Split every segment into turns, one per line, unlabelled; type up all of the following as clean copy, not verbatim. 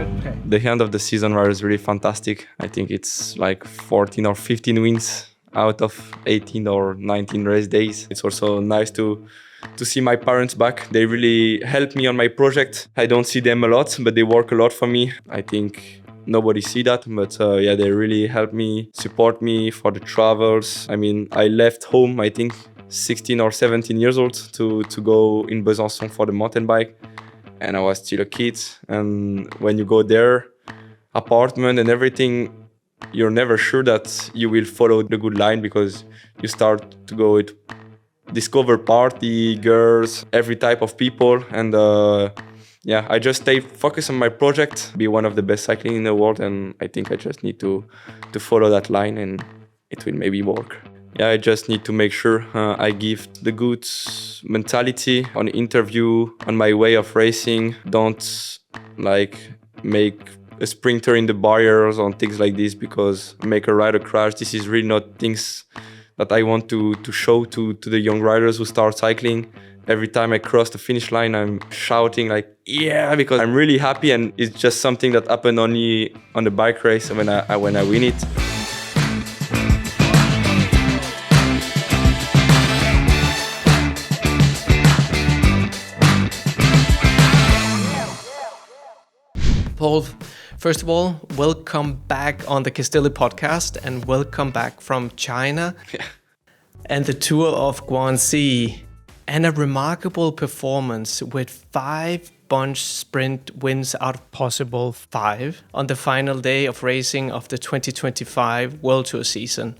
The end of the season was really fantastic. I think it's like 14 or 15 wins out of 18 or 19 race days. It's also nice to see my parents back. They really helped me on my project. I don't see them a lot, but they work a lot for me. I think nobody see that, but they really help me, support me for the travels. I mean, I left home, I think 16 or 17 years old to go in Besançon for the mountain bike. And I was still a kid. And when you go there, apartment and everything, you're never sure that you will follow the good line, because you start to go with discover party, girls, every type of people. And I just stay focused on my project, be one of the best cycling in the world. And I think I just need to follow that line, and it will maybe work. I just need to make sure I give the good mentality on interview, on my way of racing. Don't make a sprinter in the barriers on things like this, because make a rider crash. This is really not things that I want to show to the young riders who start cycling. Every time I cross the finish line, I'm shouting yeah, because I'm really happy, and it's just something that happened only on the bike race when I win it.
Paul, first of all, welcome back on the Castelli podcast, and welcome back from China and the Tour of Guangxi, and a remarkable performance with 5 bunch sprint wins out of possible 5 on the final day of racing of the 2025 World Tour season.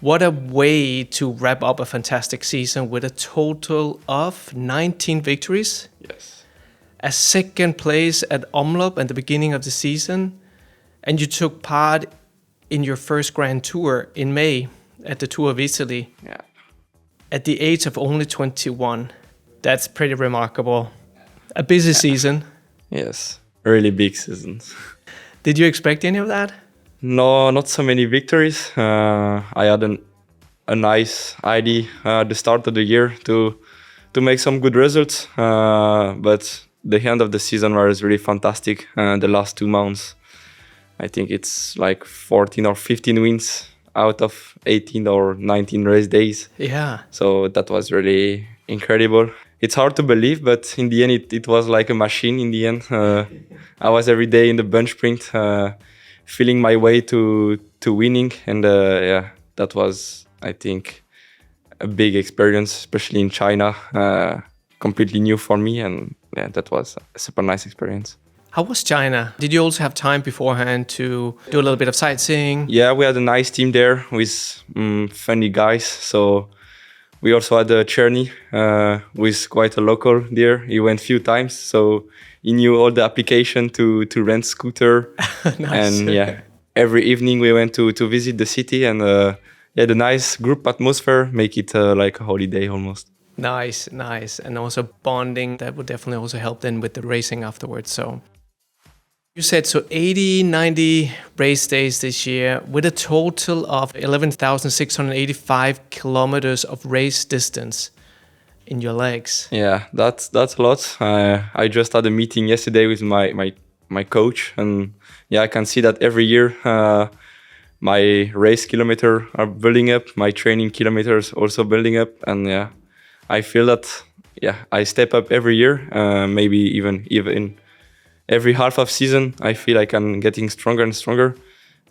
What a way to wrap up a fantastic season with a total of 19 victories.
Yes.
A second place at Omloop at the beginning of the season, and you took part in your first Grand Tour in May at the Tour of Italy.
Yeah.
At the age of only 21. That's pretty remarkable. A busy season.
Yes, really big seasons.
Did you expect any of that?
No, not so many victories. I had a nice idea at the start of the year to make some good results, but the end of the season was really fantastic. The last 2 months, I think it's like 14 or 15 wins out of 18 or 19 race days.
Yeah.
So that was really incredible. It's hard to believe, but in the end, it was like a machine in the end. I was every day in the bunch sprint, feeling my way to winning. And that was, I think, a big experience, especially in China. Completely new for me, and that was a super nice experience.
How was China? Did you also have time beforehand to do a little bit of sightseeing?
Yeah, we had a nice team there with funny guys. So we also had a Cherny with quite a local there. He went a few times, so he knew all the application to rent scooter.
Nice.
And every evening we went to visit the city, and the nice group atmosphere make it like a holiday almost.
Nice. And also bonding, that would definitely also help then with the racing afterwards. So you said 80, 90 race days this year with a total of 11,685 kilometers of race distance in your legs.
Yeah, that's a lot. I just had a meeting yesterday with my coach, and I can see that every year my race kilometer are building up, my training kilometers also building up, and I feel that I step up every year, maybe even every half of season. I feel like I'm getting stronger and stronger,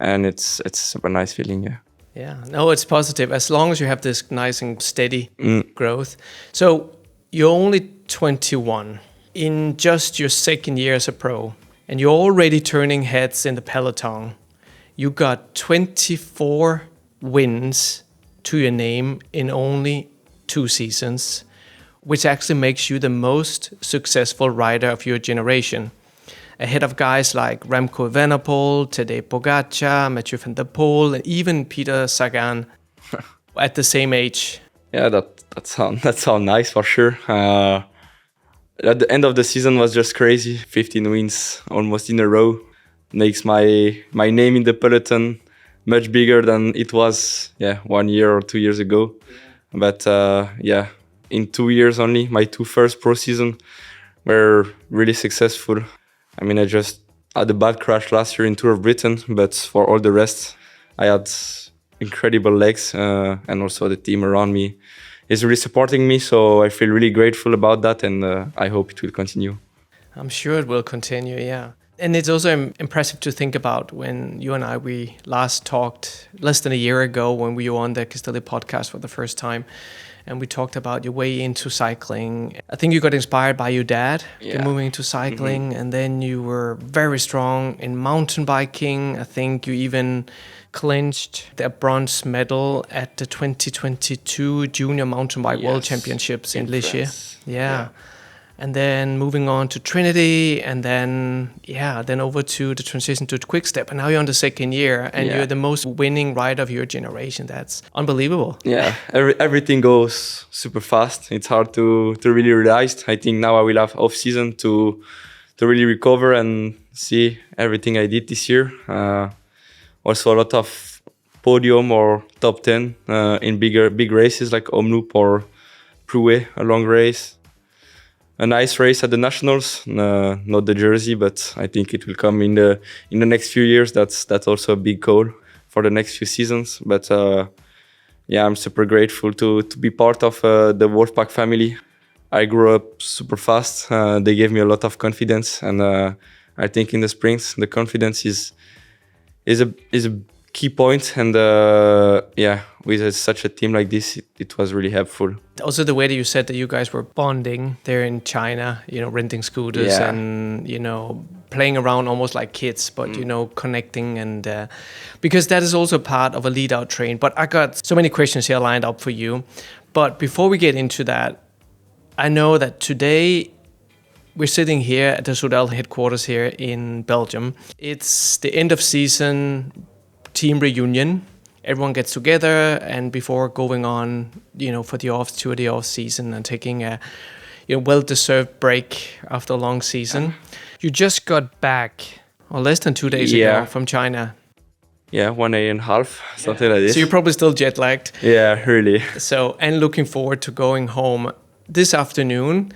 and it's a super nice feeling.
Yeah, no, it's positive as long as you have this nice and steady growth. So you're only 21 in just your second year as a pro, and you're already turning heads in the peloton. You got 24 wins to your name in only 2 seasons, which actually makes you the most successful rider of your generation, ahead of guys like Remco Evenepoel, Tadej Pogačar, Mathieu van der Poel, and even Peter Sagan at the same age.
Yeah, that sound nice for sure. At the end of the season was just crazy. 15 wins almost in a row makes my name in the peloton much bigger than it was 1 year or 2 years ago. But in 2 years only, my 2 first pro season were really successful. I mean, I just had a bad crash last year in Tour of Britain, but for all the rest, I had incredible legs, and also the team around me is really supporting me. So I feel really grateful about that, and I hope it will continue.
I'm sure it will continue, yeah. And it's also impressive to think about when you and we last talked less than a year ago when we were on the Castelli podcast for the first time. And we talked about your way into cycling. I think you got inspired by your dad to moving into cycling. And then you were very strong in mountain biking. I think you even clinched the bronze medal at the 2022 Junior Mountain Bike World Championships in Ligier. Yeah. And then moving on to Trinity, and then over to the transition to Quickstep. And now you're on the second year, and you're the most winning rider of your generation. That's unbelievable.
Yeah, everything goes super fast. It's hard to really realize. I think now I will have off season to really recover and see everything I did this year. Also a lot of podium or top 10 in big races like Omloop or Prouet, a long race. A nice race at the Nationals, not the jersey, but I think it will come in the next few years. That's also a big goal for the next few seasons. But I'm super grateful to be part of the Wolfpack family. I grew up super fast. They gave me a lot of confidence, and I think in the sprints the confidence is a key point. And with such a team like this, it was really helpful.
Also, the way that you said that you guys were bonding there in China, renting scooters and, playing around almost like kids, but, connecting. And because that is also part of a lead out train. But I got so many questions here lined up for you. But before we get into that, I know that today we're sitting here at the Soudal headquarters here in Belgium. It's the end of season team reunion. Everyone gets together, and before going on, for the off season and taking a well-deserved break after a long season. You just got back, or less than 2 days ago, from China.
Yeah, 1 day and a half, something like this.
So you're probably still jet-lagged.
Yeah, really.
So, and looking forward to going home. This afternoon,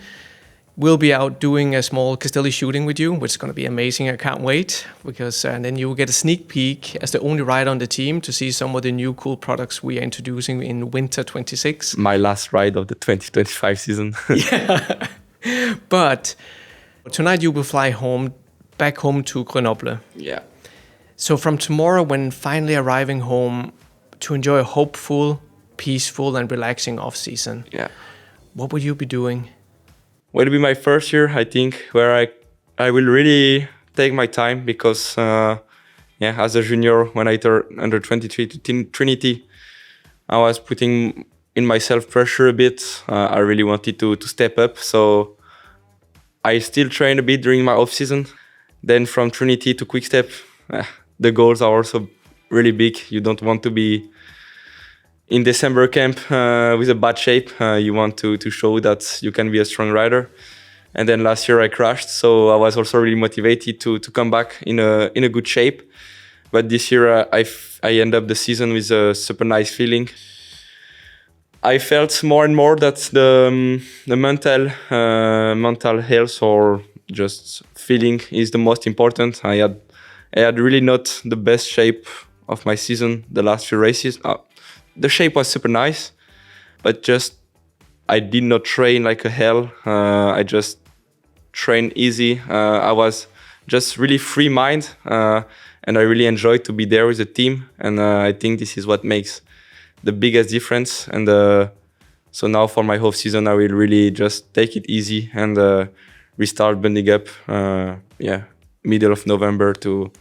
we'll be out doing a small Castelli shooting with you, which is going to be amazing. I can't wait, because and then you will get a sneak peek as the only rider on the team to see some of the new cool products we are introducing in winter 26.
My last ride of the 2025 season.
Yeah. But tonight you will fly back home to Grenoble.
Yeah.
So from tomorrow, when finally arriving home, to enjoy a hopeful, peaceful and relaxing off-season.
Yeah.
What will you be doing?
Will be my first year, I think, where I will really take my time, because as a junior, when I turned under 23 to Trinity, I was putting in myself pressure a bit. I really wanted to step up, so I still trained a bit during my off season. Then from Trinity to Quickstep, the goals are also really big. You don't want to be in December camp with a bad shape. You want to show that you can be a strong rider. And then last year I crashed, so I was also really motivated to come back in a good shape. But this year I end up the season with a super nice feeling. I felt more and more that the mental health or just feeling is the most important. I had really not the best shape of my season the last few races. The shape was super nice, but just I did not train like a hell. I just trained easy. I was just really free mind, and I really enjoyed to be there with the team. And I think this is what makes the biggest difference. And so now for my whole season, I will really just take it easy and restart bending up. Middle of November to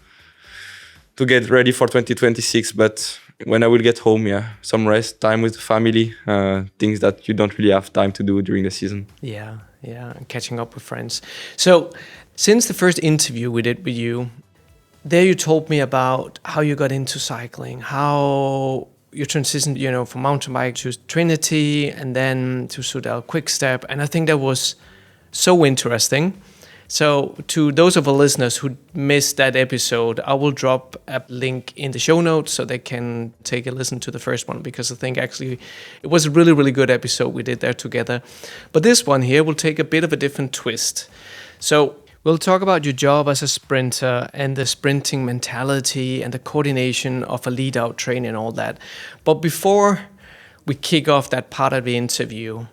get ready for 2026. But when I will get home, some rest, time with the family, things that you don't really have time to do during the season.
Yeah, and catching up with friends. So since the first interview we did with you, there you told me about how you got into cycling, how you transitioned, from mountain bike to Trinity and then to Soudal Quickstep. And I think that was so interesting. So to those of our listeners who missed that episode, I will drop a link in the show notes so they can take a listen to the first one, because I think actually it was a really, really good episode we did there together. But this one here will take a bit of a different twist. So We'll talk about your job as a sprinter and the sprinting mentality and the coordination of a lead-out train and all that. But before we kick off that part of the interview,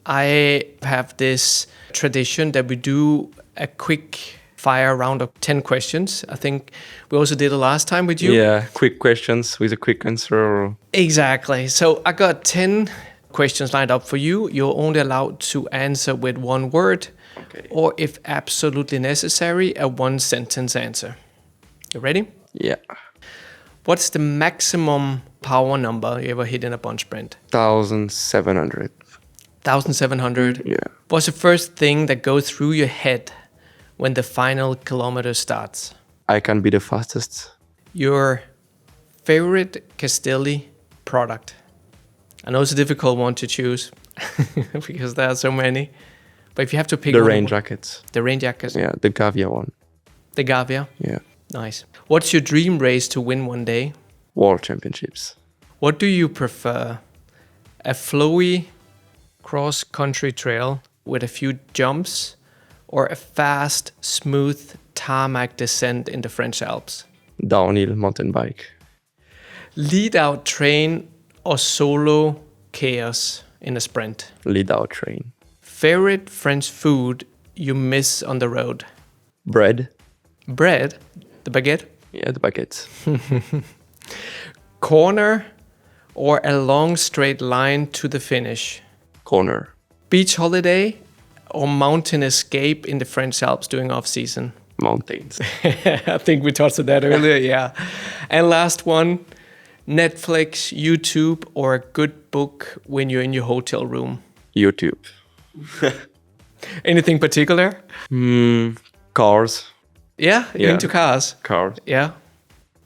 I have this tradition that we do a quick fire round of 10 questions. I think we also did it last time with you.
Yeah, quick questions with a quick answer.
Exactly. So I got 10 questions lined up for you. You're only allowed to answer with one word,
Okay.
or if absolutely necessary, a one-sentence answer. You ready?
Yeah.
What's the maximum power number you ever hit in a bunch sprint?
1,700.
1,700?
Yeah.
What's the first thing that goes through your head when the final kilometer starts?
I can be the fastest.
Your favorite Castelli product? I know it's a difficult one to choose because there are so many. But if you have to pick
The
one,
rain jackets.
The rain jackets.
Yeah, the Gavia one.
The Gavia.
Yeah.
Nice. What's your dream race to win one day?
World Championships.
What do you prefer? A flowy cross-country trail with a few jumps, or a fast, smooth tarmac descent in the French Alps?
Downhill mountain bike.
Lead-out train or solo chaos in a sprint?
Lead out train.
Favorite French food you miss on the road?
Bread.
Bread? The baguette?
Yeah, the baguettes.
Corner or a long straight line to the finish?
Corner.
Beach holiday or mountain escape in the French Alps during off-season?
Mountains.
I think we touched on that earlier, yeah. And last one, Netflix, YouTube, or a good book when you're in your hotel room?
YouTube.
Anything particular?
Cars.
Yeah, you're
Yeah.
into cars.
Cars.
Yeah.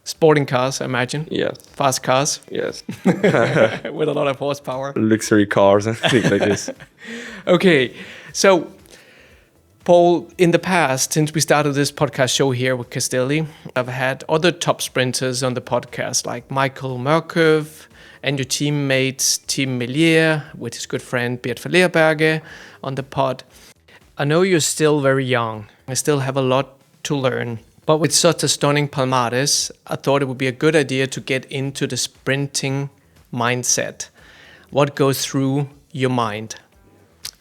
Sporting cars, I imagine.
Yes.
Fast cars
Yes.
with a lot of horsepower.
Luxury cars and things like this.
Okay, so Paul, in the past, since we started this podcast show here with Castelli, I've had other top sprinters on the podcast, like Michael Mørkøv and your teammates, Team Merlier, with his good friend Bert Verleerberge on the pod. I know you're still very young. I still have a lot to learn. But with such a stunning palmares, I thought it would be a good idea to get into the sprinting mindset. What goes through your mind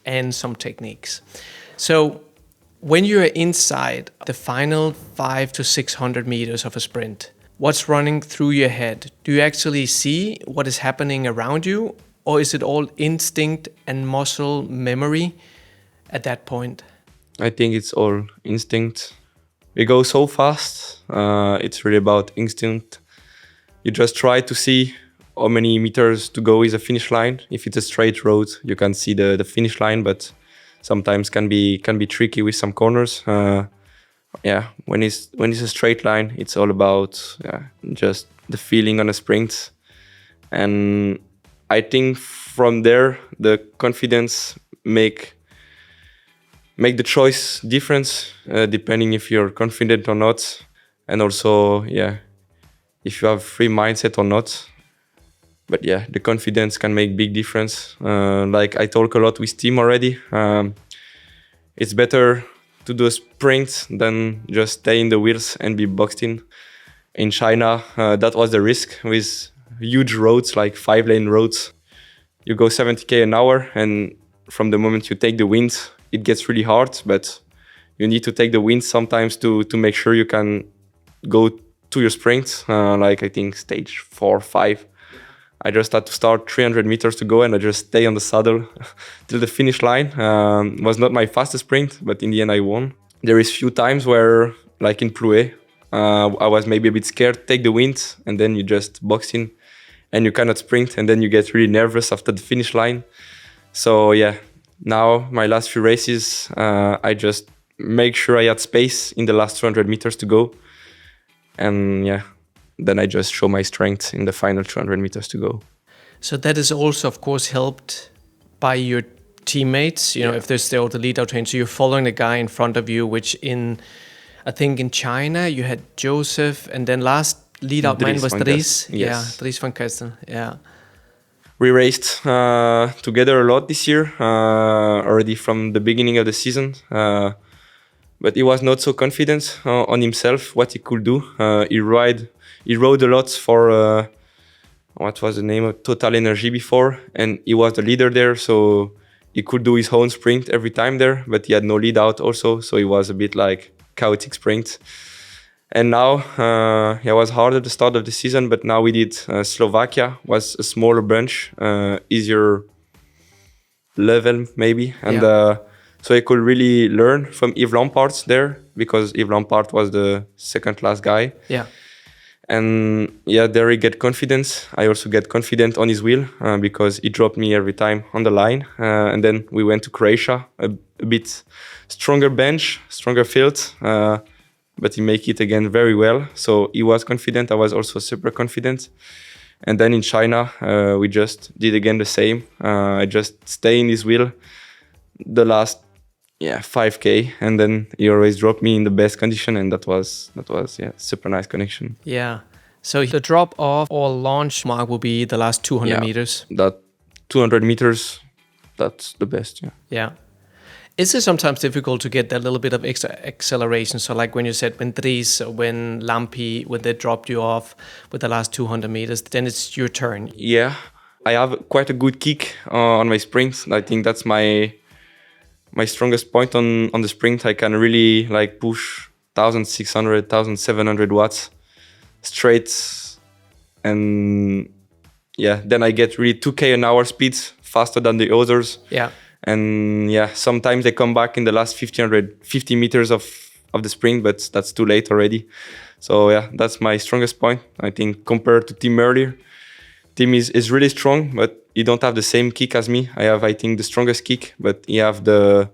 and some techniques. So when you're inside the final 500 to 600 meters of a sprint, what's running through your head? Do you actually see what is happening around you? Or is it all instinct and muscle memory at that point?
I think it's all instinct. We go so fast. It's really about instinct. You just try to see how many meters to go is a finish line. If it's a straight road, you can see the finish line, but sometimes can be tricky with some corners. When it's a straight line, it's all about just the feeling on a sprint. And I think from there, the confidence make the choice difference depending if you're confident or not, and also if you have free mindset or not. But the confidence can make big difference. Like I talk a lot with team already. It's better to do a sprint than just stay in the wheels and be boxed in. In China, that was the risk with huge roads, like 5-lane roads. You go 70k an hour, and from the moment you take the wind, it gets really hard, but you need to take the wind sometimes to make sure you can go to your sprint. Like I think stage 4 or 5, I just had to start 300 meters to go, and I just stay on the saddle till the finish line. Was not my fastest sprint, but in the end I won. There is few times where, like in Plouay, I was maybe a bit scared, take the wind, and then you just box in, and you cannot sprint, and then you get really nervous after the finish line. So now my last few races, I just make sure I had space in the last 200 meters to go. And then I just show my strength in the final 200 meters to go.
So that is also, of course, helped by your teammates, if there's still the lead out train. So you're following the guy in front of you, which I think in China, you had Joseph, and then last lead out man was Dries.
Yes.
Dries van Kesteren,
We raced together a lot this year, already from the beginning of the season. but he was not so confident on himself, what he could do. He rode a lot for what was the name of Total Energy before, and he was the leader there, so he could do his own sprint every time there, but he had no lead out also, so it was a bit like chaotic sprint. And now, it was hard at the start of the season, but now we did Slovakia, was a smaller bunch, easier level maybe, and so I could really learn from Yves Lampaert there, because Yves Lampaert was the second last guy.
Yeah.
And yeah, there he get confidence. I also get confident on his wheel because he dropped me every time on the line. And then we went to Croatia, a bit stronger bench, stronger field, but he make it again very well. So he was confident. I was also super confident. And then in China, we just did again the same. I just stay in his wheel the last 5K, and then he always dropped me in the best condition, and that was super nice connection.
Yeah. So the drop off or launch mark will be the last 200 meters.
That 200 meters, that's the best. Yeah.
Yeah. Is it sometimes difficult to get that little bit of extra acceleration? So like when you said when Dries, when Lampi, when they dropped you off with the last 200 meters, then it's your turn.
Yeah, I have quite a good kick on my sprints. I think that's my strongest point on the sprint. I can really like push 1,600, 1,700 watts straight, and then I get really 2K an hour speeds faster than the others.
Yeah.
And sometimes they come back in the last 50 meters of the sprint, but that's too late already. So that's my strongest point. I think compared to Tim Merlier, Tim is really strong, but he don't have the same kick as me. I have, I think, the strongest kick, but he have the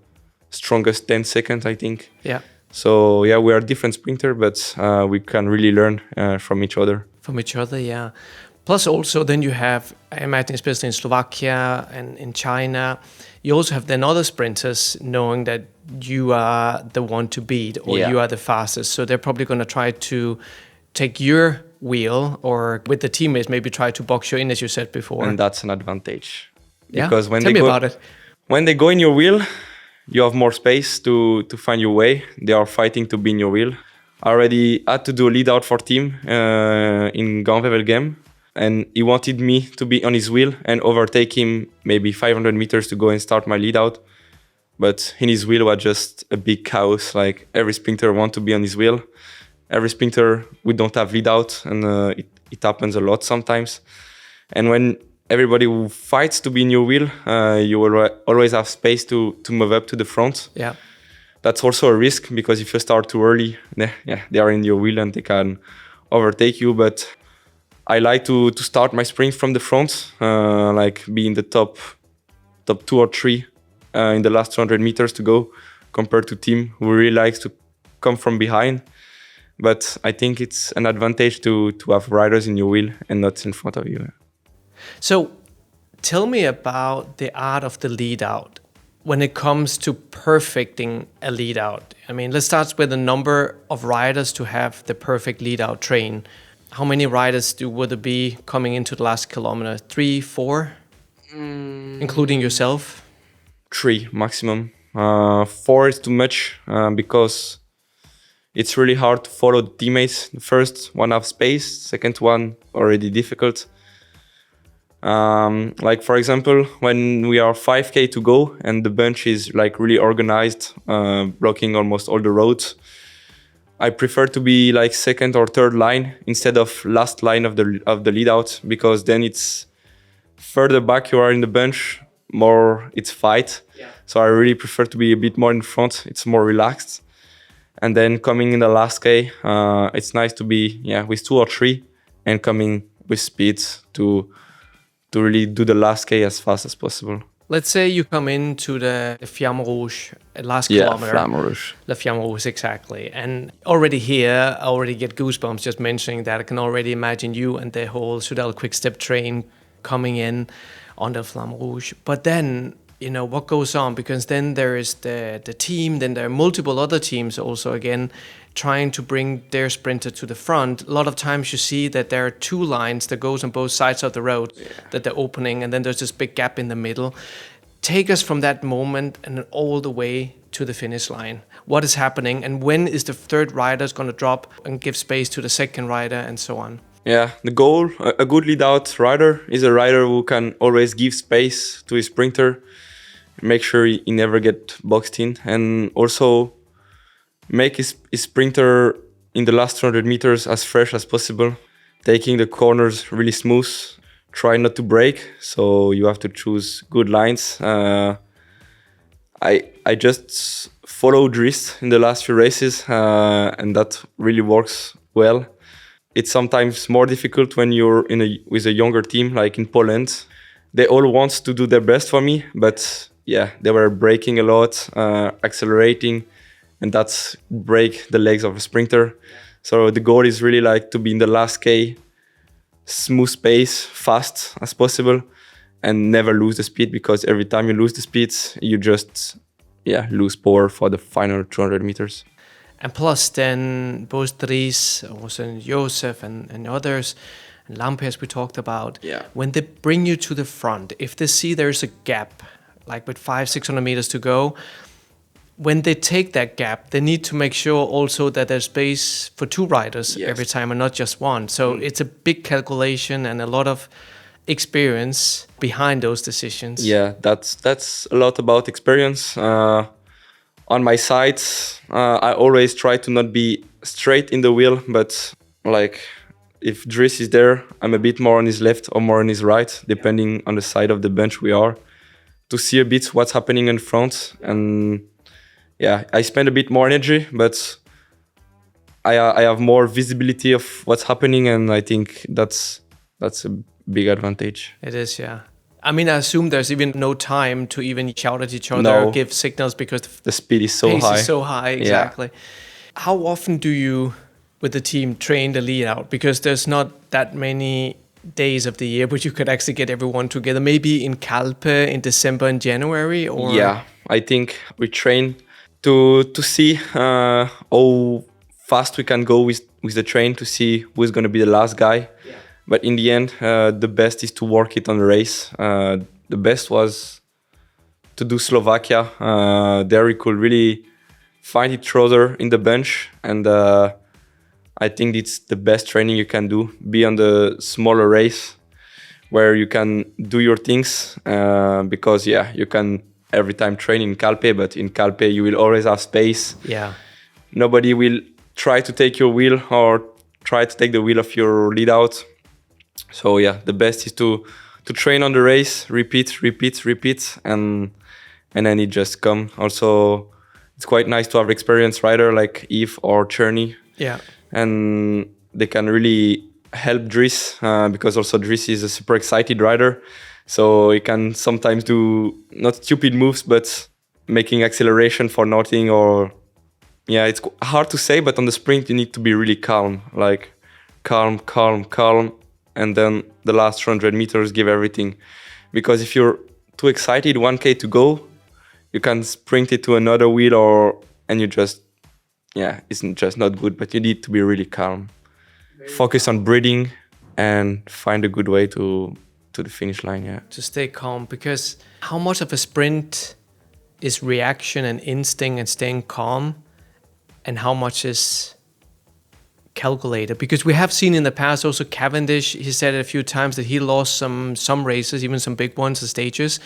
strongest 10 seconds, I think.
Yeah.
So we are different sprinter, but we can really learn from each other.
From each other, yeah. Plus also then you have, I imagine especially in Slovakia and in China, you also have then other sprinters knowing that you are the one to beat or you are the fastest. So they're probably going to try to take your wheel or with the teammates maybe try to box you in, as you said before.
And that's an advantage.
Yeah?
Because when
Tell me about it.
When they go in your wheel, you have more space to find your way. They are fighting to be in your wheel. I already had to do a lead out for team in Grenoble game. And he wanted me to be on his wheel and overtake him maybe 500 meters to go and start my lead out. But in his wheel was just a big chaos. Like every sprinter want to be on his wheel. Every sprinter, we don't have lead out, and it happens a lot sometimes. And when everybody who fights to be in your wheel, you will always have space to move up to the front.
Yeah.
That's also a risk, because if you start too early, they are in your wheel and they can overtake you. But I like to start my sprint from the front, like be in the top 2 or 3 in the last 200 meters to go, compared to Tim, who really likes to come from behind. But I think it's an advantage to have riders in your wheel and not in front of you.
So tell me about the art of the lead out when it comes to perfecting a lead out. I mean, let's start with the number of riders to have the perfect lead out train. How many riders would there be coming into the last kilometer? 3, 4? Including yourself?
3 maximum. 4 is too much because it's really hard to follow the teammates. The first one have space, second one already difficult. Like for example, when we are 5K to go and the bunch is like really organized, blocking almost all the roads, I prefer to be like second or third line instead of last line of the lead out, because then it's further back you are in the bunch, more it's fight. Yeah. So I really prefer to be a bit more in front. It's more relaxed. And then coming in the last K, it's nice to be with 2 or 3 and coming with speed to really do the last K as fast as possible.
Let's say you come into the Flamme Rouge last kilometer.
Flamme Rouge.
The Flamme Rouge, exactly. And already here, I already get goosebumps just mentioning that. I can already imagine you and the whole Soudal Quick Step train coming in on the Flamme Rouge. But then, you know, what goes on? Because then there is the team, then there are multiple other teams also, again, trying to bring their sprinter to the front. A lot of times you see that there are 2 lines that goes on both sides of the road that they're opening, and then there's this big gap in the middle. take us from that moment and then all the way to the finish line. What is happening, and when is the third rider going to drop and give space to the second rider, and so on?
Yeah, the goal, a good lead-out rider is a rider who can always give space to his sprinter, make sure he never get boxed in, and also make his sprinter in the last 200 meters as fresh as possible, taking the corners really smooth, try not to break, so you have to choose good lines. I just follow Dries in the last few races, and that really works well. It's sometimes more difficult when you're with a younger team, like in Poland. They all want to do their best for me, but yeah, they were braking a lot, accelerating, and that's break the legs of a sprinter. So the goal is really like to be in the last K, smooth pace, fast as possible, and never lose the speed, because every time you lose the speed, you just lose power for the final 200 meters.
And plus then both Dries, also Joseph and others, and Lampers we talked about, when they bring you to the front, if they see there's a gap, like with 500-600 meters to go, when they take that gap, they need to make sure also that there's space for two riders every time and not just one. So it's a big calculation and a lot of experience behind those decisions.
Yeah, that's a lot about experience. On my side, I always try to not be straight in the wheel, but like if Dries is there, I'm a bit more on his left or more on his right, depending on the side of the bench we are, to see a bit what's happening in front. And yeah, I spend a bit more energy, but I have more visibility of what's happening, and I think that's a big advantage.
It is, yeah. I mean, I assume there's even no time to even shout at each other or give signals, because
the speed is so
pace
high.
Is so high, exactly. Yeah. How often do you, with the team, train the lead out? Because there's not that many days of the year, but you could actually get everyone together. Maybe in Calpe in December and January, or
I think we train to see how fast we can go with the train, to see who's going to be the last guy. Yeah. But in the end, the best is to work it on the race. The best was to do Slovakia. There we could really find each other in the bench, and I think it's the best training you can do. Be on the smaller race where you can do your things, because you can every time train in Calpe, but in Calpe you will always have space. Yeah. Nobody will try to take your wheel or try to take the wheel of your lead out. So the best is to train on the race, repeat, and then it just come. Also, it's quite nice to have experienced rider like Yves or Czerny. Yeah. And they can really help Dries, because also Dries is a super excited rider. So he can sometimes do not stupid moves, but making acceleration for nothing, or it's hard to say, but on the sprint you need to be really calm, like calm, and then the last 100 meters give everything. Because if you're too excited, 1K to go, you can sprint it to another wheel, and you just, it's just not good. But you need to be really calm. Focus on breathing and find a good way to the finish line,
To stay calm, because how much of a sprint is reaction and instinct and staying calm, and how much is calculated? Because we have seen in the past also Cavendish, he said a few times that he lost some races, even some big ones, the stages,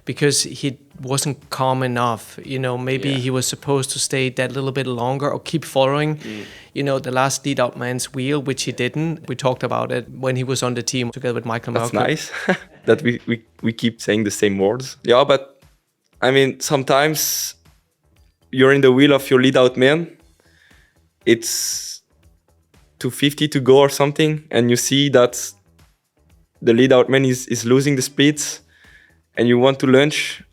because he wasn't calm enough. Maybe he was supposed to stay that little bit longer or keep following, the last lead out man's wheel, which he didn't. We talked about it when he was on the team together with Michael Malcolm.
That's nice that we keep saying the same words. Yeah, but I mean, sometimes you're in the wheel of your lead out man. It's 250 to go or something, and you see that the lead out man is losing the speeds, and you want to launch.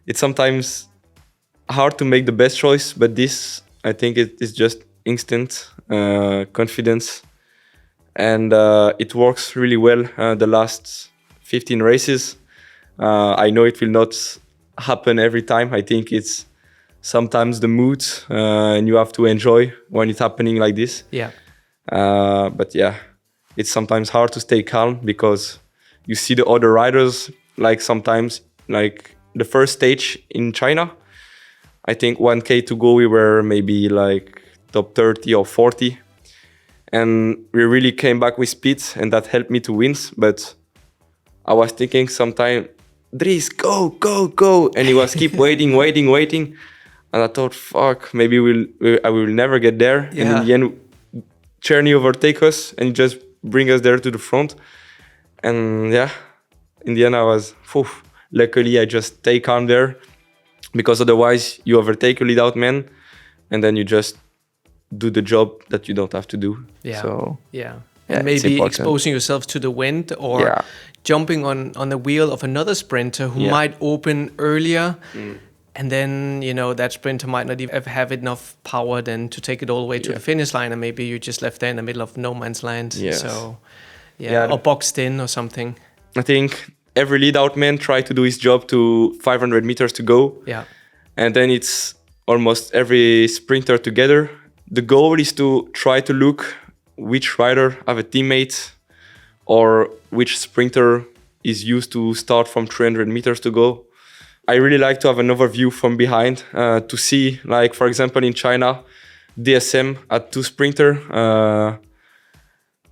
It's sometimes hard to make the best choice, but this, I think, it is just instant confidence, and it works really well. The last 15 races, I know it will not happen every time. I think it's sometimes the mood, and you have to enjoy when it's happening like this. But it's sometimes hard to stay calm, because you see the other riders like sometimes, like the first stage in China, I think 1K to go, we were maybe like top 30 or 40. And we really came back with speed, and that helped me to win. But I was thinking sometime, Dries, go. And he was keep waiting. And I thought, fuck, maybe I will never get there.
Yeah.
And in the end, Czerny overtake us and just bring us there to the front. And yeah, in the end, I was, luckily I just stay calm there, because otherwise you overtake a lead out man and then you just do the job that you don't have to do.
Yeah.
So,
and maybe exposing yourself to the wind or jumping on the wheel of another sprinter who might open earlier. And then, that sprinter might not even have enough power then to take it all the way to the finish line. And maybe you're just left there in the middle of no man's land.
Yes.
So, or boxed in or something.
I think every lead out man try to do his job to 500 meters to go.
Yeah.
And then it's almost every sprinter together. The goal is to try to look which rider have a teammate or which sprinter is used to start from 300 meters to go. I really like to have an overview from behind to see, like, for example, in China, DSM had two sprinter.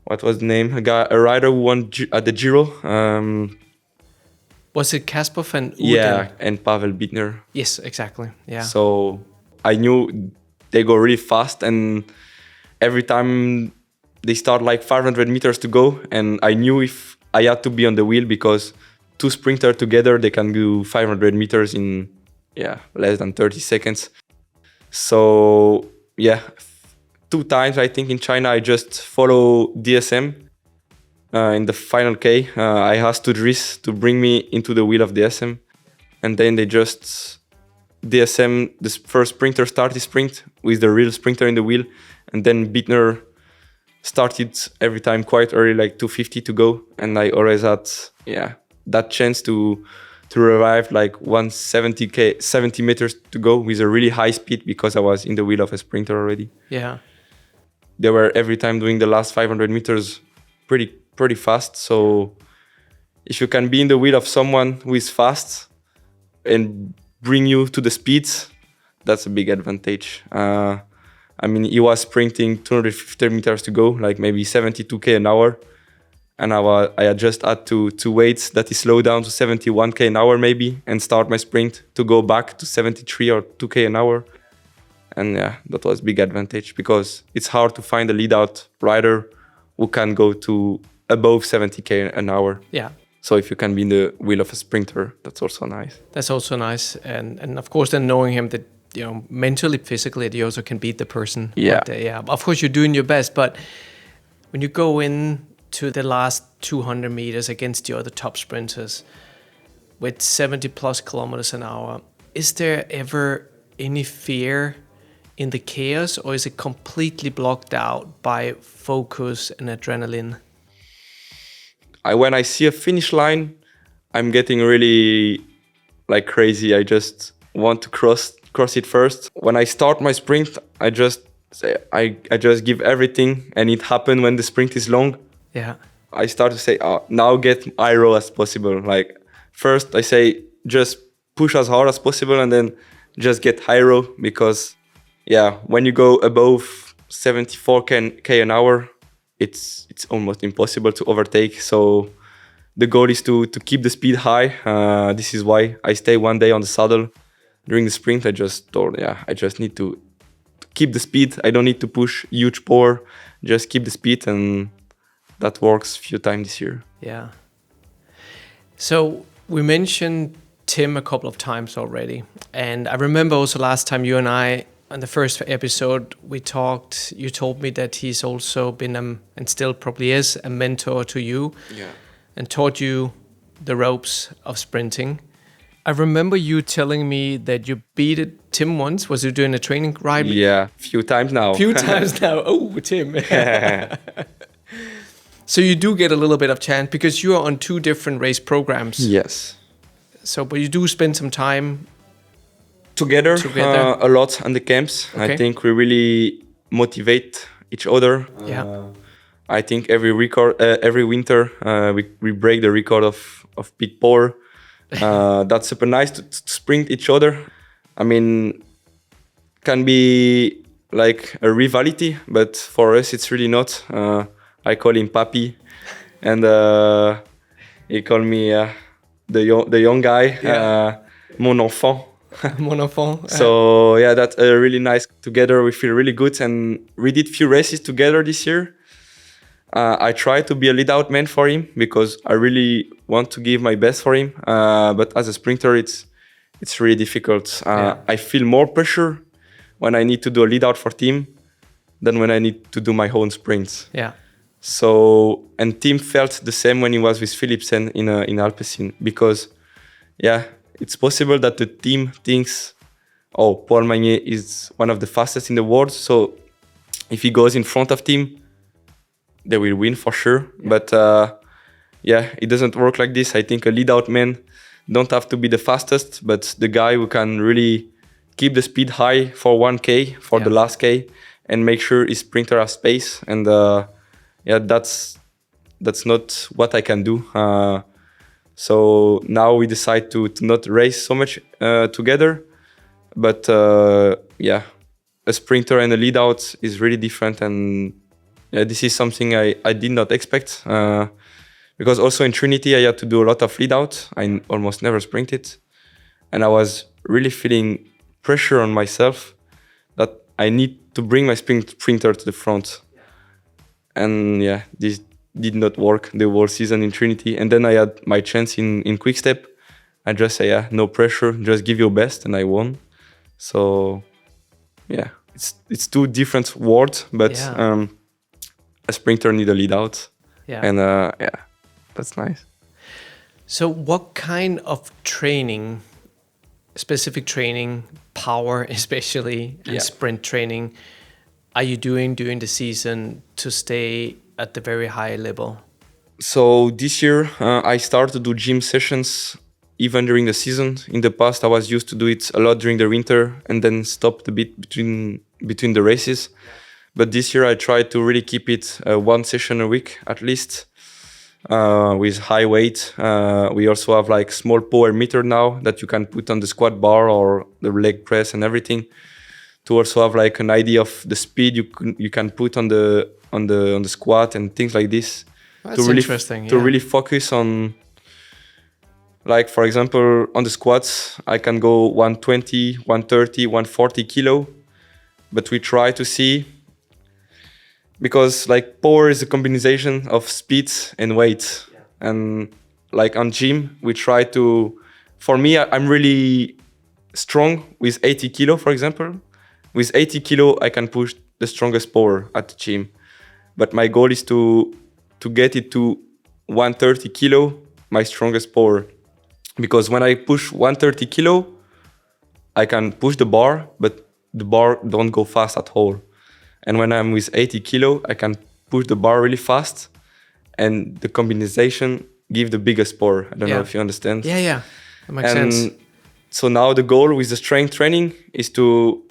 What was the name? A rider who won at the Giro.
Was it Casper van Uden?
Yeah, and Pavel Bittner.
Yes, exactly. Yeah.
So I knew they go really fast, and every time they start like 500 meters to go, and I knew if I had to be on the wheel, because two sprinters together, they can do 500 meters in less than 30 seconds. So 2 times I think in China I just follow DSM. In the final K, I asked to Dries to bring me into the wheel of DSM, and then DSM, the first sprinter started his sprint with the real sprinter in the wheel, and then Bittner started every time quite early, like 250 to go, and I always had that chance to revive like 70 meters to go with a really high speed, because I was in the wheel of a sprinter already.
Yeah.
They were every time doing the last 500 meters pretty fast. So if you can be in the wheel of someone who is fast and bring you to the speeds, that's a big advantage. I mean, he was sprinting 250 meters to go, like maybe 72k an hour. And I just had to wait that he slowed down to 71k an hour maybe, and start my sprint to go back to 73 or 2k an hour. And that was a big advantage, because it's hard to find a lead out rider who can go to above 70k an hour.
Yeah.
So if you can be in the wheel of a sprinter, that's also nice.
That's also nice. And of course, then knowing him that, mentally, physically, you also can beat the person.
Yeah.
But, of course, you're doing your best. But when you go in to the last 200 meters against the other top sprinters with 70 plus kilometers an hour, is there ever any fear in the chaos, or is it completely blocked out by focus and adrenaline?
When I see a finish line, I'm getting really like crazy. I just want to cross it first. When I start my sprint, I just say I just give everything, and it happens when the sprint is long.
Yeah.
I start to say, now get aero as possible. Like first I say just push as hard as possible, and then just get aero, because when you go above 74k an hour, it's almost impossible to overtake. So the goal is to keep the speed high. This is why I stay one day on the saddle during the sprint. I just thought, I just need to keep the speed. I don't need to push huge power, just keep the speed, and that works a few times this year.
Yeah. So we mentioned Tim a couple of times already. And I remember also last time you and I, on the first episode, we talked, you told me that he's also been, and still probably is, a mentor to you.
Yeah.
And taught you the ropes of sprinting. I remember you telling me that you beat Tim once. Was you doing a training ride?
Yeah, a few times now.
Oh, Tim. So you do get a little bit of chance, because you are on 2 different race programs.
Yes.
So, but you do spend some time
together. A lot on the camps.
Okay.
I think we really motivate each other. I think every winter we break the record of peak power. That's super nice to sprint each other. I mean, can be like a rivalry, but for us it's really not. I call him Papi, and he called me the young guy, mon enfant.
Mon enfant.
So yeah, that's really nice. Together we feel really good, and we did few races together this year. I try to be a lead out man for him because I really want to give my best for him. But as a sprinter, it's really difficult. I feel more pressure when I need to do a lead out for team than when I need to do my own sprints.
Yeah.
So, and Tim felt the same when he was with Philipsen in Alpecin, because it's possible that the team thinks, oh, Paul Magnier is one of the fastest in the world, so if he goes in front of team, they will win for sure. But it doesn't work like this. I think a lead out man don't have to be the fastest, but the guy who can really keep the speed high for 1K, for the last K, and make sure his sprinter has space. And that's not what I can do. So now we decide to not race so much together. But a sprinter and a lead out is really different. And this is something I did not expect. Because also in Trinity, I had to do a lot of lead out. I almost never sprinted. And I was really feeling pressure on myself that I need to bring my sprinter to the front. And this did not work the whole season in Trinity. And then I had my chance in Quick Step. I just say, no pressure, just give your best, and I won. So it's two different worlds, but a sprinter need a lead out. Yeah. And that's nice.
So what kind of training, specific training, power especially, and sprint training, are you doing during the season to stay at the very high level?
So this year I started to do gym sessions even during the season. In the past I was used to do it a lot during the winter and then stopped a bit between the races. But this year I tried to really keep it one session a week at least, with high weight. We also have like small power meter now that you can put on the squat bar or the leg press and everything, to also have like an idea of the speed you can put on the squat and things like this.
That's to really interesting.
To really focus on, like for example, on the squats, I can go 120, 130, 140 kilo, but we try to see, because like power is a combination of speed and weight. And like on gym, we try to, for me, I'm really strong with 80 kilo, for example. With 80 kilo, I can push the strongest power at the gym. But my goal is to get it to 130 kilo, my strongest power. Because when I push 130 kilo, I can push the bar, but the bar don't go fast at all. And when I'm with 80 kilo, I can push the bar really fast, and the combination give the biggest power. I don't know if you understand.
Yeah, that makes sense.
So now the goal with the strength training is to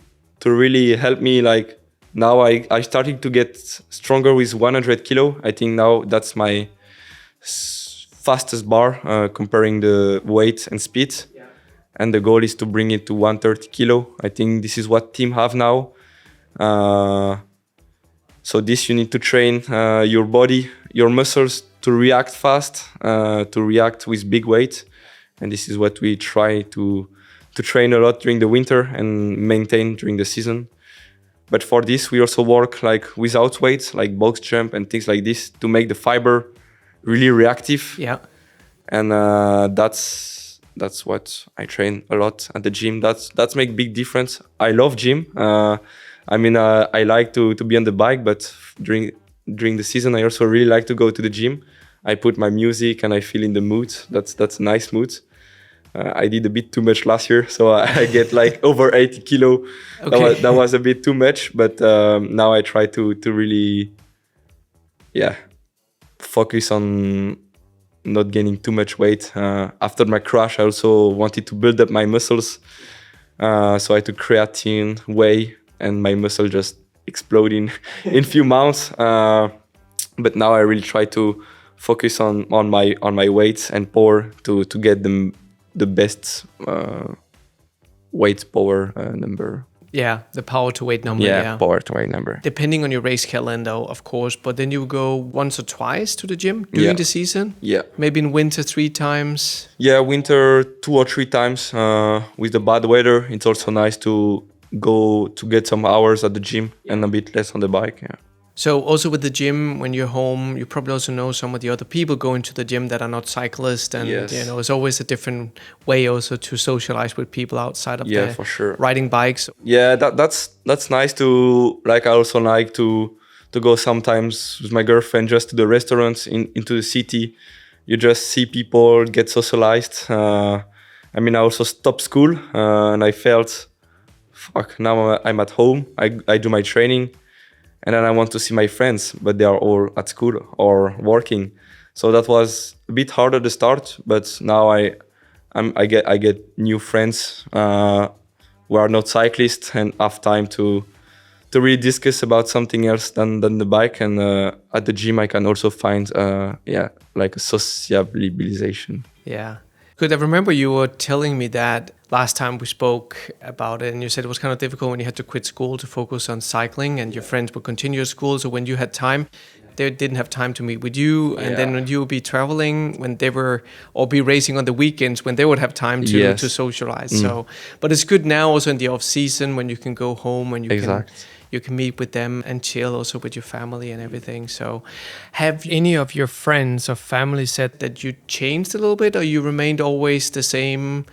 really help me. Like now I started to get stronger with 100 kilo. I think now that's my fastest bar, comparing the weight and speed. Yeah. And the goal is to bring it to 130 kilo. I think this is what team have now. So this you need to train your body, your muscles to react fast, to react with big weight. And this is what we try to train a lot during the winter and maintain during the season. But for this, we also work like without weights, like box jump and things like this, to make the fiber really reactive. Yeah. And that's what I train a lot at the gym. That's make big difference. I love gym. I like to be on the bike, but during the season, I also really like to go to the gym. I put my music and I feel in the mood. That's a nice mood. I did a bit too much last year, so I get like over 80 kilo. Okay. That was a bit too much, but now I try to really, focus on not gaining too much weight. After my crash, I also wanted to build up my muscles, so I took creatine, whey, and my muscle just exploding in few months. But now I really try to focus on my weights and power to get the the best weight power number.
Yeah, the power to weight number.
Yeah, power to weight number.
Depending on your race calendar, of course, but then you go once or twice to the gym during the season?
Yeah.
Maybe in winter 3 times?
Yeah, winter 2 or 3 times. With the bad weather, it's also nice to go to get some hours at the gym and a bit less on the bike. Yeah.
So also with the gym, when you're home, you probably also know some of the other people going to the gym that are not cyclists, and it's always a different way also to socialize with people outside of
for sure.
riding bikes.
Yeah, that's nice to like. I also like to go sometimes with my girlfriend just to the restaurants into the city. You just see people get socialized. I mean, I also stopped school and I felt, fuck, now I'm at home. I do my training. And then I want to see my friends, but they are all at school or working. So that was a bit harder to start, but now I get new friends who are not cyclists and have time to really discuss about something else than the bike. And at the gym, I can also find like a sociabilization.
Yeah. Good. I remember you were telling me that last time we spoke about it, and you said it was kind of difficult when you had to quit school to focus on cycling, and your friends would continue school. So when you had time, they didn't have time to meet with you. And then when you would be traveling, when they were, or be racing on the weekends, when they would have time to socialize. So, but it's good now also in the off season when you can go home and you can meet with them and chill also with your family and everything. So have any of your friends or family said that you changed a little bit, or you remained always the same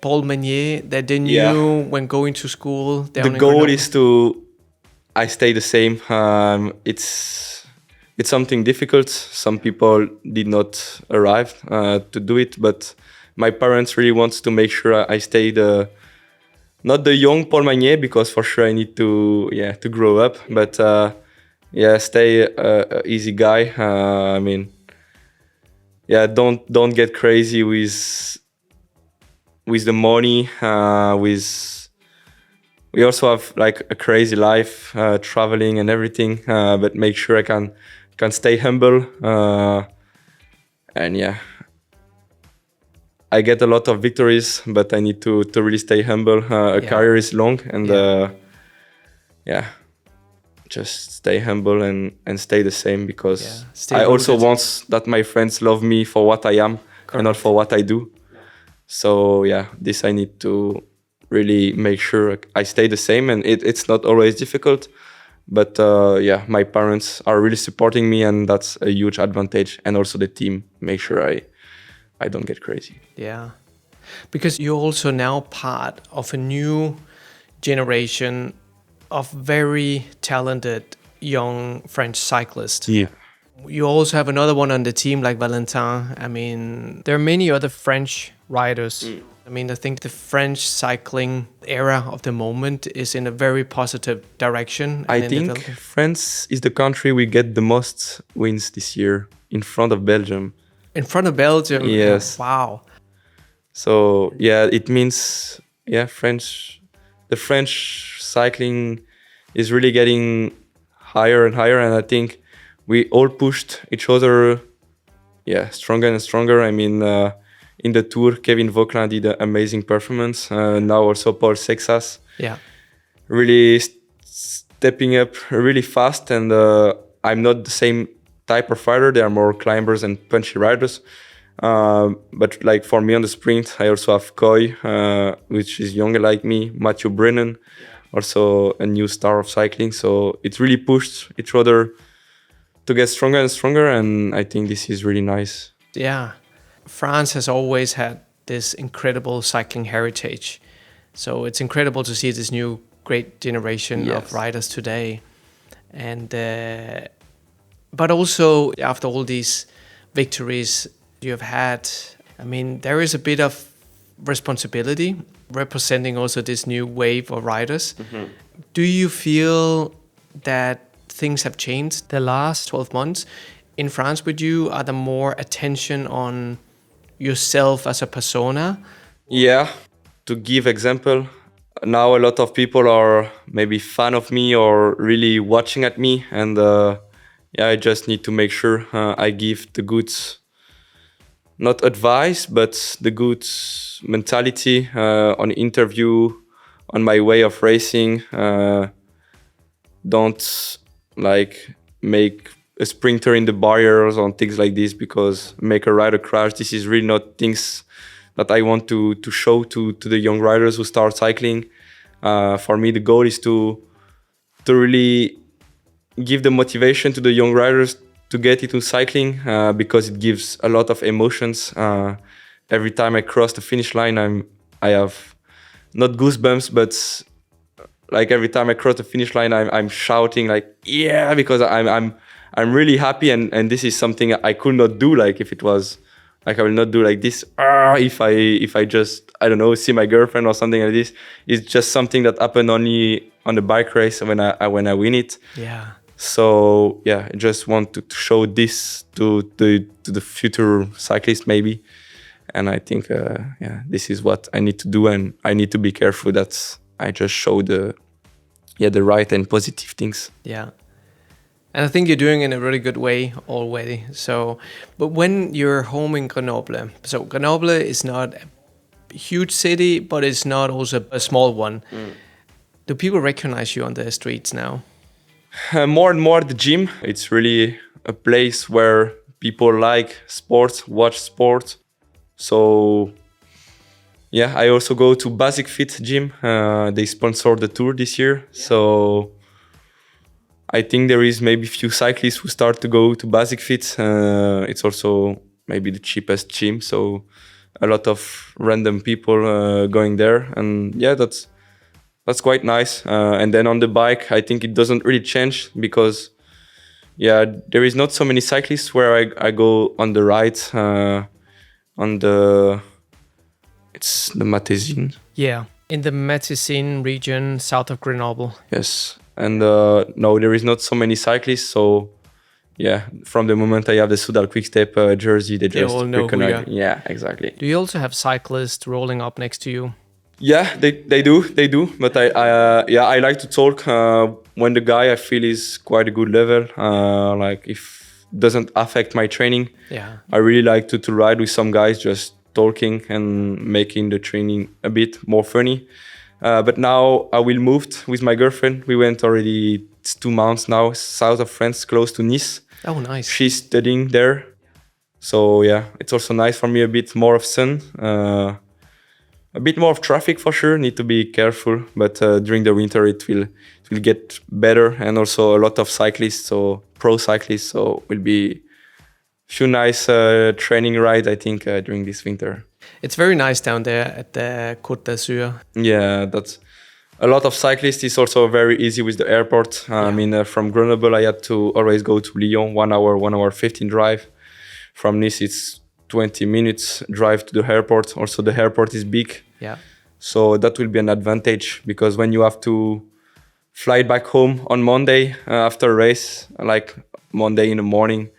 Paul Magnier that they knew when going to school?
The goal is I stay the same. It's something difficult. Some people did not arrive to do it, but my parents really want to make sure I stay not the young Paul Magnier, because for sure I need to grow up, but stay a easy guy. I mean, don't get crazy with the money. We also have like a crazy life, traveling and everything, but make sure I can stay humble. And I get a lot of victories, but I need to really stay humble. Career is long, and just stay humble and stay the same, because I also want that my friends love me for what I am and not for what I do. So this I need to really make sure I stay the same, and it's not always difficult, but my parents are really supporting me, and that's a huge advantage. And also the team make sure I don't get crazy.
Yeah, because you're also now part of a new generation of very talented young French cyclists.
Yeah.
You also have another one on the team like Valentin. I mean, there are many other French riders. I mean, I think the French cycling era of the moment is in a very positive direction.
I think France is the country we get the most wins this year, in front of Belgium.
In front of Belgium?
Yes.
Wow.
So, it means, the French cycling is really getting higher and higher. And I think we all pushed each other, stronger and stronger. I mean, in the Tour, Kevin Vauquelin did an amazing performance. Now also Paul Sexas.
Yeah.
Really stepping up really fast. And I'm not the same type of rider. They are more climbers and punchy riders. But like for me on the sprint, I also have Coy, which is younger like me, Mathieu Brennan, also a new star of cycling. So it really pushed each other to get stronger and stronger, and I think this is really nice.
Yeah. France has always had this incredible cycling heritage. So it's incredible to see this new great generation of riders today. And but also after all these victories you have had, I mean, there is a bit of responsibility representing also this new wave of riders. Mm-hmm. Do you feel that things have changed the last 12 months in France with you? Are there more attention on yourself as a persona?
Yeah, to give example, now a lot of people are maybe fan of me or really watching at me, and I just need to make sure I give the not advice, but the good mentality on interview, on my way of racing. Don't like make a sprinter in the barriers on things like this, because make a rider crash. This is really not things that I want to show to the young riders who start cycling. For me, the goal is to really give the motivation to the young riders to get into cycling, because it gives a lot of emotions. Every time I cross the finish line, I have not goosebumps, but like every time I cross the finish line, I'm shouting like, yeah, because I'm really happy, and this is something I could not do. Like if it was like, I will not do like this. If I just, I don't know, see my girlfriend or something like this. It's just something that happened only on the bike race when I win it.
Yeah.
So yeah, I just want to show this to the future cyclists maybe, and I think this is what I need to do, and I need to be careful that I just show the right and positive things.
Yeah. And I think you're doing it in a really good way already. So, but when you're home in Grenoble, so Grenoble is not a huge city, but it's not also a small one. Do people recognize you on the streets now?
More and more the gym. It's really a place where people like sports, watch sports. So yeah, I also go to Basic Fit gym. They sponsored the tour this year. So I think there is maybe few cyclists who start to go to Basic Fit. It's also maybe the cheapest gym. So a lot of random people going there. And yeah, that's quite nice. And then on the bike, I think it doesn't really change, because there is not so many cyclists where I go on the right, it's the Matezine.
Yeah, in the Matezine region, south of Grenoble.
Yes, and no, there is not so many cyclists. So yeah, from the moment I have the Soudal Quickstep jersey, they just
all know who you are.
Yeah, exactly.
Do you also have cyclists rolling up next to you?
Yeah, they do. But I like to talk when the guy I feel is quite a good level. Like if doesn't affect my training.
Yeah,
I really like to ride with some guys, just talking and making the training a bit more funny. But now I will move with my girlfriend. We went already, it's 2 months now, south of France, close to Nice.
Oh, nice.
She's studying there. So yeah, it's also nice for me, a bit more of sun. A bit more of traffic for sure, need to be careful. But during the winter it will get better, and also a lot of cyclists, so pro cyclists. So will be few nice training rides, I think, during this winter.
It's very nice down there at the Côte d'Azur.
Yeah, that's a lot of cyclists. It's also very easy with the airport. I mean, from Grenoble, I had to always go to Lyon, 1 hour 15 drive. From Nice, it's 20 minutes drive to the airport. Also, the airport is big.
Yeah.
So that will be an advantage, because when you have to fly back home on Monday after a race, like Monday in the morning,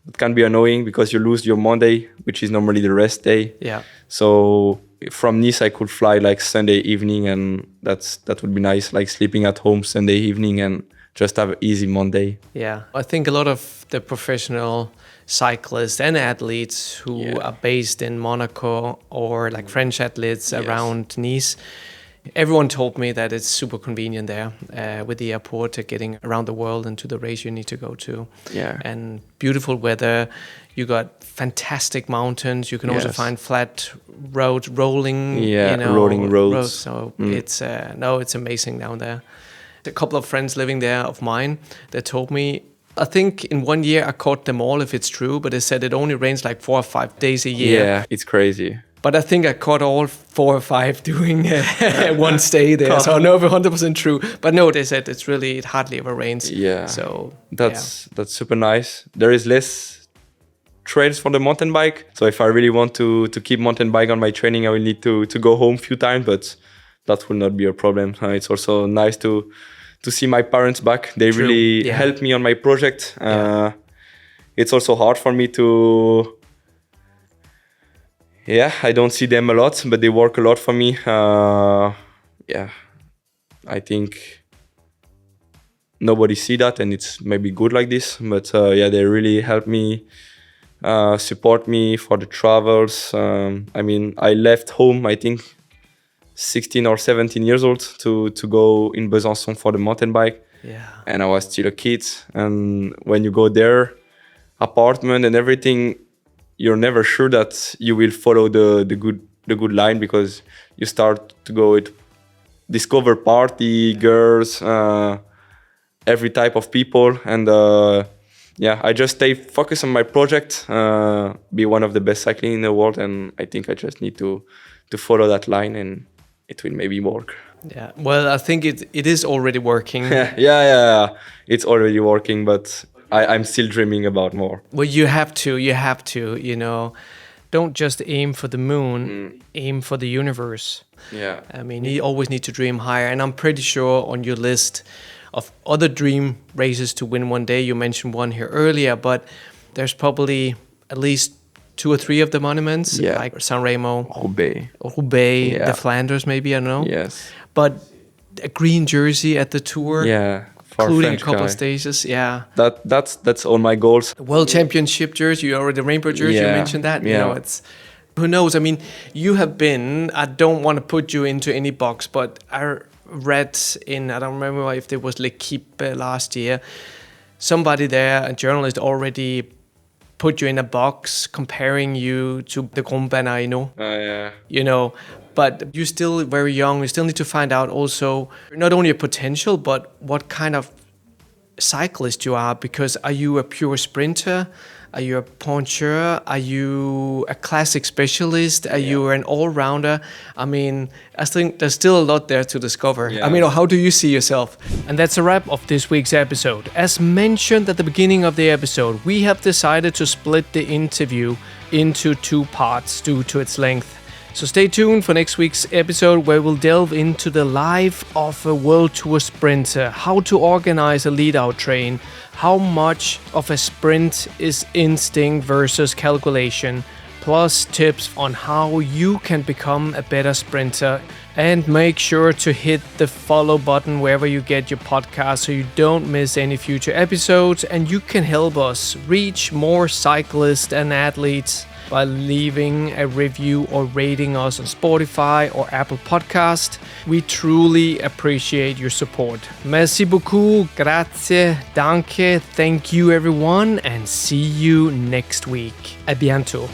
it can be annoying because you lose your Monday, which is normally the rest day.
Yeah.
So from Nice, I could fly like Sunday evening, and that would be nice, like sleeping at home Sunday evening and just have an easy Monday.
Yeah. I think a lot of the professional cyclists and athletes who are based in Monaco, or like French athletes around Nice, everyone told me that it's super convenient there with the airport, getting around the world and to the race you need to go to.
Yeah.
And beautiful weather. You got fantastic mountains. You can also find flat roads, rolling,
rolling roads.
So it's amazing down there. A couple of friends living there of mine, they told me, I think in 1 year I caught them all, if it's true, but they said it only rains like 4 or 5 days a year.
Yeah, it's crazy.
But I think I caught all 4 or 5 doing one stay there. So I know if 100% true. But no, they said it hardly ever rains.
Yeah.
So
that's super nice. There is less trails for the mountain bike. So if I really want to keep mountain bike on my training, I will need to go home a few times, but that will not be a problem. It's also nice to see my parents back. They really helped me on my project. It's also hard for me to... I don't see them a lot, but they work a lot for me. I think nobody see that, and it's maybe good like this. But they really help me support me for the travels. I mean, I left home, I think, 16 or 17 years old to go in Besançon for the mountain bike.
Yeah.
And I was still a kid. And when you go there, apartment and everything, you're never sure that you will follow the good line, because you start to go with discover party, girls, every type of people. And I just stay focused on my project, be one of the best cycling in the world. And I think I just need to follow that line, and it will maybe work.
Yeah, well, I think it is already working.
yeah, it's already working, but I'm still dreaming about more.
Well, you have to, don't just aim for the moon, aim for the universe.
Yeah.
I mean, you always need to dream higher. And I'm pretty sure on your list of other dream races to win one day, you mentioned one here earlier, but there's probably at least 2 or 3 of the monuments, like San Remo,
Roubaix,
the Flanders, maybe, I don't know.
Yes.
But a green jersey at the Tour, including a couple of stages,
That's all my goals.
The World Championship jersey, or the Rainbow jersey, you mentioned that.
Yeah.
It's who knows? I mean, you have been. I don't want to put you into any box, but I read I don't remember if it was L'Equipe last year. Somebody there, a journalist, already put you in a box comparing you to the Grand Bernardino. But you're still very young. You still need to find out also not only your potential, but what kind of cyclist you are. Because are you a pure sprinter? Are you a puncher? Are you a classic specialist? Are you an all-rounder? I mean, I think there's still a lot there to discover.
Yeah.
I mean, how do you see yourself? And that's a wrap of this week's episode. As mentioned at the beginning of the episode, we have decided to split the interview into 2 parts due to its length. So stay tuned for next week's episode, where we'll delve into the life of a World Tour sprinter, how to organize a lead-out train, how much of a sprint is instinct versus calculation, plus tips on how you can become a better sprinter. And make sure to hit the follow button wherever you get your podcast so you don't miss any future episodes, and you can help us reach more cyclists and athletes by leaving a review or rating us on Spotify or Apple Podcast. We truly appreciate your support. Merci beaucoup, grazie, danke, thank you everyone, and see you next week. A bientôt.